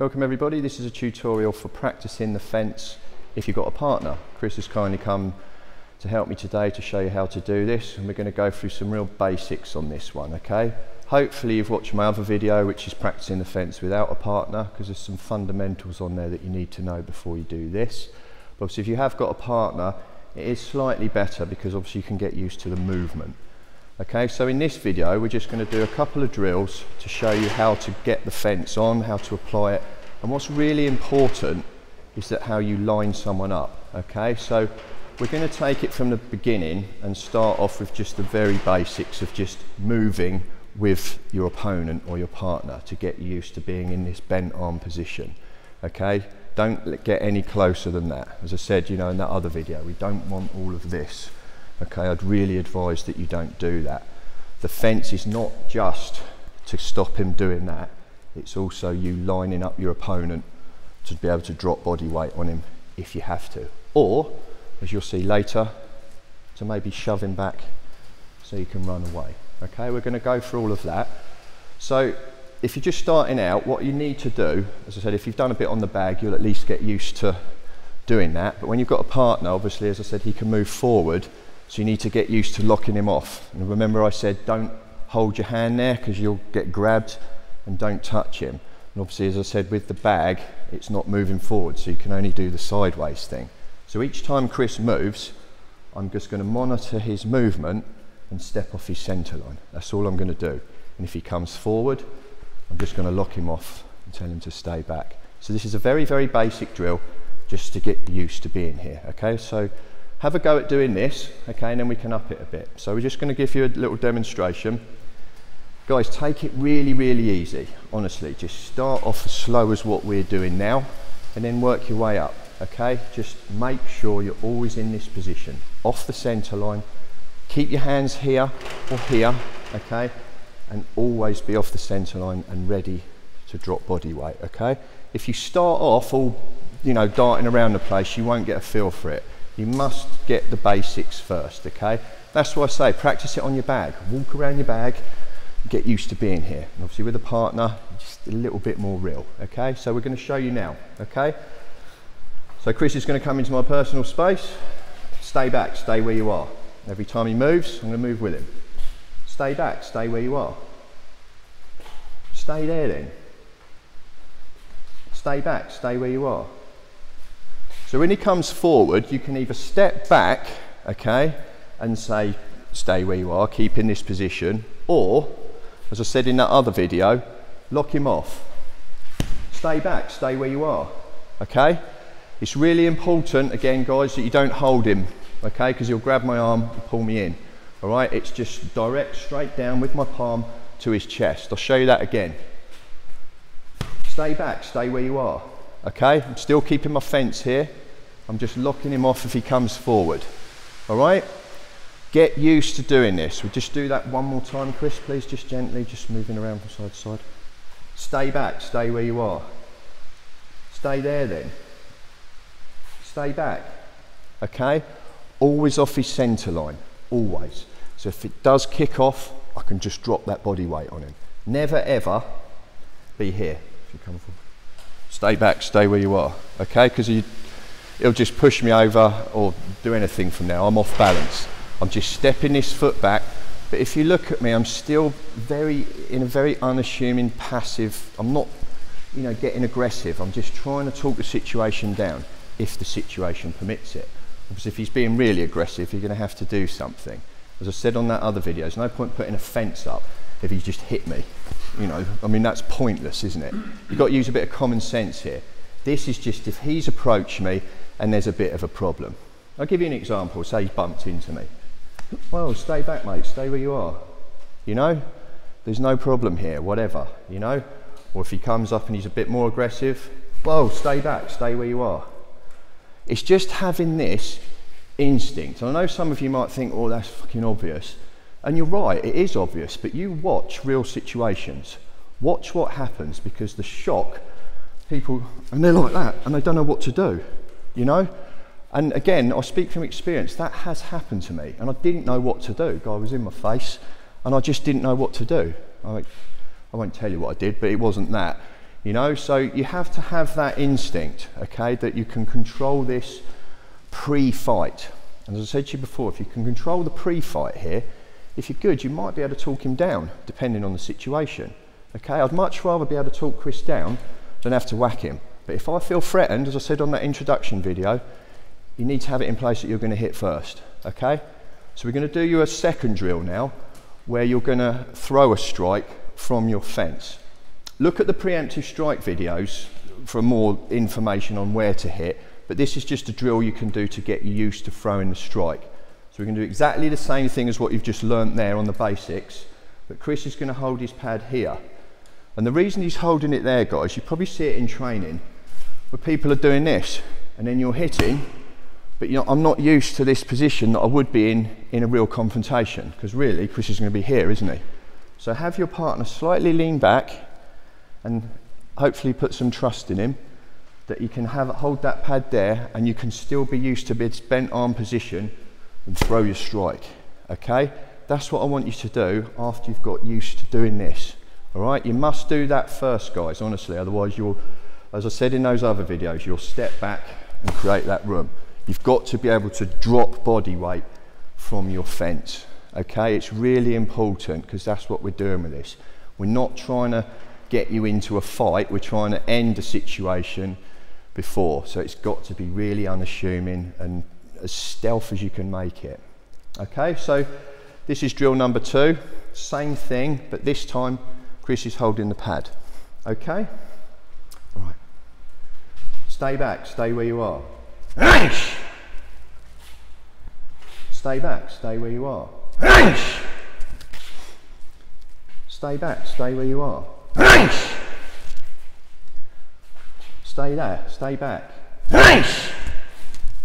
Welcome everybody, this is a tutorial for practicing the fence if you've got a partner. Chris has kindly come to help me today to show you how to do this, and we're going to go through some real basics on this one, okay? Hopefully you've watched my other video which is practicing the fence without a partner, because there's some fundamentals on there that you need to know before you do this. But obviously if you have got a partner, it is slightly better because obviously you can get used to the movement. Okay, so in this video we're just going to do a couple of drills to show you how to get the fence on, how to apply it, and what's really important is that how you line someone up. Okay, so we're going to take it from the beginning and start off with just the very basics of just moving with your opponent or your partner to get used to being in this bent arm position. Okay, don't get any closer than that. As I said, you know, in that other video, we don't want all of this. Okay, I'd really advise that you don't do that. The fence is not just to stop him doing that, it's also you lining up your opponent to be able to drop body weight on him if you have to. Or, as you'll see later, to maybe shove him back so you can run away. Okay, we're going to go through all of that. So, if you're just starting out, what you need to do, as I said, if you've done a bit on the bag, you'll at least get used to doing that. But when you've got a partner, obviously, as I said, he can move forward. So you need to get used to locking him off. And remember I said don't hold your hand there because you'll get grabbed, and don't touch him. And obviously, as I said, with the bag, it's not moving forward, so you can only do the sideways thing. So each time Chris moves, I'm just going to monitor his movement and step off his centre line. That's all I'm going to do. And if he comes forward, I'm just going to lock him off and tell him to stay back. So this is a very, very basic drill just to get used to being here. Okay, so have a go at doing this, okay, and then we can up it a bit. So we're just going to give you a little demonstration. Guys, take it really, really easy, honestly. Just start off as slow as what we're doing now, and then work your way up, okay? Just make sure you're always in this position, off the centre line. Keep your hands here or here, okay? And always be off the centre line and ready to drop body weight, okay? If you start off all, you know, darting around the place, you won't get a feel for it. You must get the basics first, okay? That's why I say practice it on your bag. Walk around your bag, get used to being here. And obviously with a partner, just a little bit more real, okay? So we're going to show you now, okay? So Chris is going to come into my personal space. Stay back, stay where you are. Every time he moves, I'm going to move with him. Stay back, stay where you are. Stay there then. Stay back, stay where you are. So when he comes forward, you can either step back, okay, and say, stay where you are, keep in this position, or, as I said in that other video, lock him off. Stay back, stay where you are, okay? It's really important, again, guys, that you don't hold him, okay, because he'll grab my arm and pull me in, all right? It's just direct, straight down with my palm to his chest. I'll show you that again. Stay back, stay where you are. Okay, I'm still keeping my fence here. I'm just locking him off if he comes forward. All right, get used to doing this. We'll just do that one more time, Chris, please, just gently, just moving around from side to side. Stay back, stay where you are. Stay there then. Stay back. Okay, always off his centre line, always. So if it does kick off, I can just drop that body weight on him. Never ever be here if you come forward. Stay back, stay where you are, okay? Because it'll just push me over or do anything from now. I'm off balance. I'm just stepping this foot back. But if you look at me, I'm still in a very unassuming, passive. I'm not, you know, getting aggressive. I'm just trying to talk the situation down if the situation permits it. Because if he's being really aggressive, you're going to have to do something. As I said on that other video, there's no point putting a fence up if he's just hit me. You know, I mean, that's pointless, isn't it? You've got to use a bit of common sense here. This is just if he's approached me and there's a bit of a problem. I'll give you an example. Say he bumped into me. Well, stay back, mate. Stay where you are. You know, there's no problem here, whatever, you know. Or if he comes up and he's a bit more aggressive, well, stay back, stay where you are. It's just having this instinct. And I know some of you might think, oh, that's fucking obvious. And you're right, it is obvious, but you watch real situations. Watch what happens, because the shock, people, and they're like that, and they don't know what to do, you know? And again, I speak from experience, that has happened to me, and I didn't know what to do. Guy was in my face, and I just didn't know what to do. I won't tell you what I did, but it wasn't that. you know, so you have to have that instinct, okay, that you can control this pre-fight. And as I said to you before, if you can control the pre-fight here, if you're good, you might be able to talk him down, depending on the situation. Okay, I'd much rather be able to talk Chris down than have to whack him. But if I feel threatened, as I said on that introduction video, you need to have it in place that you're going to hit first. Okay, so we're going to do you a second drill now, where you're going to throw a strike from your fence. Look at the preemptive strike videos for more information on where to hit, but this is just a drill you can do to get you used to throwing the strike. So we're going to do exactly the same thing as what you've just learnt there on the basics, but Chris is going to hold his pad here. And the reason he's holding it there, guys, you probably see it in training, where people are doing this, and then you're hitting, but you know, I'm not used to this position that I would be in a real confrontation, because really Chris is going to be here, isn't he? So have your partner slightly lean back and hopefully put some trust in him that you can hold that pad there, and you can still be used to this bent arm position and throw your strike. Okay, that's what I want you to do after you've got used to doing this. All right, you must do that first, guys, honestly, otherwise you'll, as I said in those other videos, you'll step back and create that room. You've got to be able to drop body weight from your fence. Okay, it's really important, because that's what we're doing with this. We're not trying to get you into a fight, we're trying to end a situation before. So it's got to be really unassuming and as stealth as you can make it. Okay, so this is drill number 2, same thing, but this time Chris is holding the pad. Okay, all right, stay back, stay where you are. Stay back, stay where you are. Stay back, stay where you are. Stay there, stay back.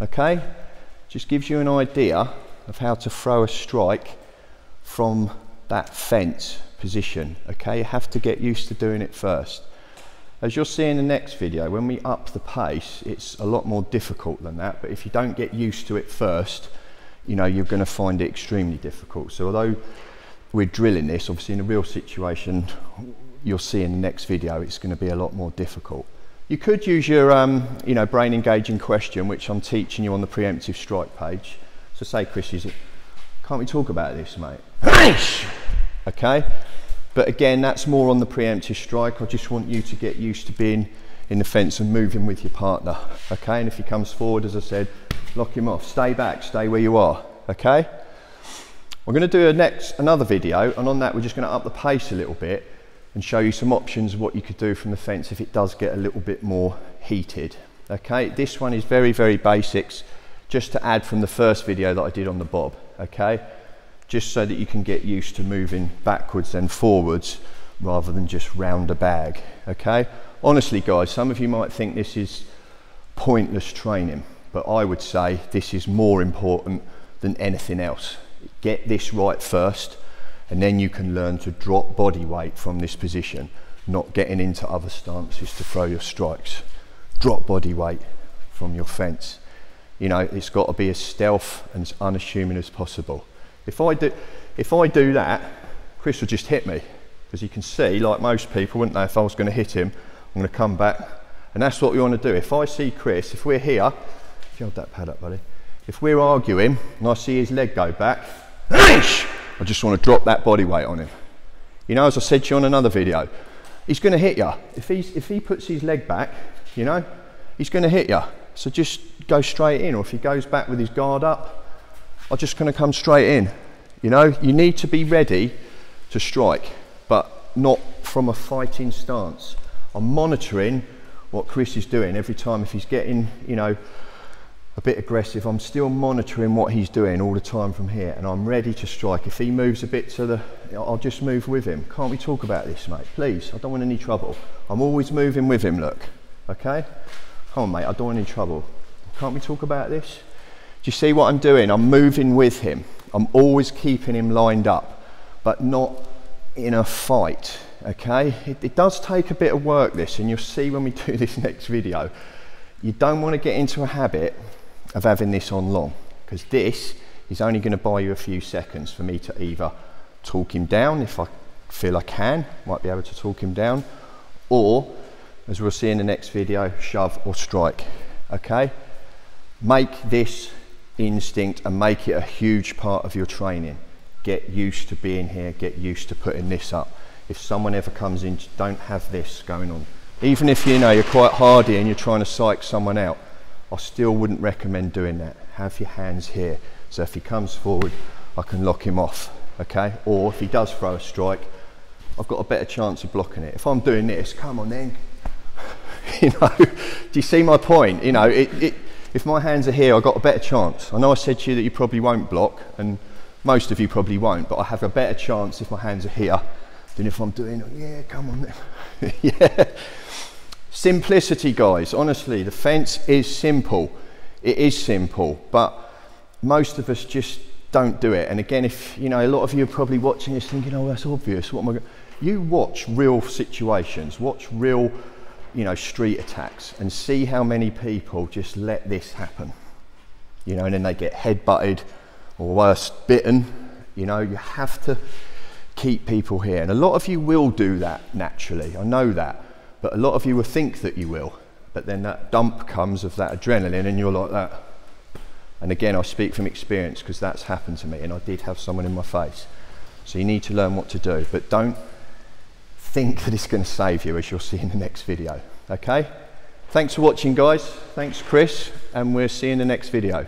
Okay, just gives you an idea of how to throw a strike from that fence position. Okay, you have to get used to doing it first. As you'll see in the next video, when we up the pace, it's a lot more difficult than that, but if you don't get used to it first, you know, you're going to find it extremely difficult. So although we're drilling this, obviously in a real situation, you'll see in the next video, it's going to be a lot more difficult. You could use your you know, brain engaging question, which I'm teaching you on the preemptive strike page. So say, Chris, can't we talk about this, mate? Okay, but again, that's more on the preemptive strike. I just want you to get used to being in the fence and moving with your partner. Okay, and if he comes forward, as I said, lock him off, stay back, stay where you are. Okay, we're going to do another video, and on that we're just going to up the pace a little bit and show you some options of what you could do from the fence if it does get a little bit more heated. Okay, this one is very, very basics, just to add from the first video that I did on the bob. Okay, just so that you can get used to moving backwards and forwards rather than just round a bag. Okay, honestly, guys, some of you might think this is pointless training, but I would say this is more important than anything else. Get this right first, and then you can learn to drop body weight from this position, not getting into other stances to throw your strikes. Drop body weight from your fence. You know, it's got to be as stealth and as unassuming as possible. If I do that, Chris will just hit me, because you can see, like most people, wouldn't they, if I was going to hit him, I'm going to come back, and that's what we want to do. If I see Chris, if we're here, if you hold that pad up, buddy, if we're arguing and I see his leg go back, I just want to drop that body weight on him. You know, as I said to you on another video, he's going to hit you. If he puts his leg back, you know, he's going to hit you. So just go straight in, or if he goes back with his guard up, I'm just going to come straight in. You know, you need to be ready to strike, but not from a fighting stance. I'm monitoring what Chris is doing every time. If he's getting, you know, a bit aggressive, I'm still monitoring what he's doing all the time from here, and I'm ready to strike. If he moves a bit to the, I'll just move with him. Can't we talk about this, mate? Please, I don't want any trouble. I'm always moving with him, look. Okay? Come on, mate, I don't want any trouble. Can't we talk about this? Do you see what I'm doing? I'm moving with him. I'm always keeping him lined up, but not in a fight, okay? It does take a bit of work, this, and you'll see when we do this next video. You don't want to get into a habit of having this on long, because this is only going to buy you a few seconds for me to either talk him down if I feel I can, might be able to talk him down, or as we'll see in the next video, shove or strike, okay? Make this instinct and make it a huge part of your training. Get used to being here, get used to putting this up. If someone ever comes in, don't have this going on. Even if you know you're quite hardy and you're trying to psych someone out, I still wouldn't recommend doing that. Have your hands here. So if he comes forward, I can lock him off, okay? Or if he does throw a strike, I've got a better chance of blocking it. If I'm doing this, come on then. You know, do you see my point? You know, if my hands are here, I've got a better chance. I know I said to you that you probably won't block, and most of you probably won't, but I have a better chance if my hands are here than if I'm doing, yeah, come on then. Yeah. Simplicity, guys. Honestly, the fence is simple. It is simple, but most of us just don't do it. And again, if you know, a lot of you are probably watching this thinking, oh, that's obvious. What am I going? You watch real situations, watch real, you know, street attacks, and see how many people just let this happen. You know, and then they get head-butted or worse, bitten. You know, you have to keep people here, and a lot of you will do that naturally. I know that, but a lot of you will think that you will. But then that dump comes of that adrenaline, and you're like that. And again, I speak from experience because that's happened to me, and I did have someone in my face. So you need to learn what to do, but don't think that it's going to save you, as you'll see in the next video. Okay? Thanks for watching, guys. Thanks, Chris, and we'll see you in the next video.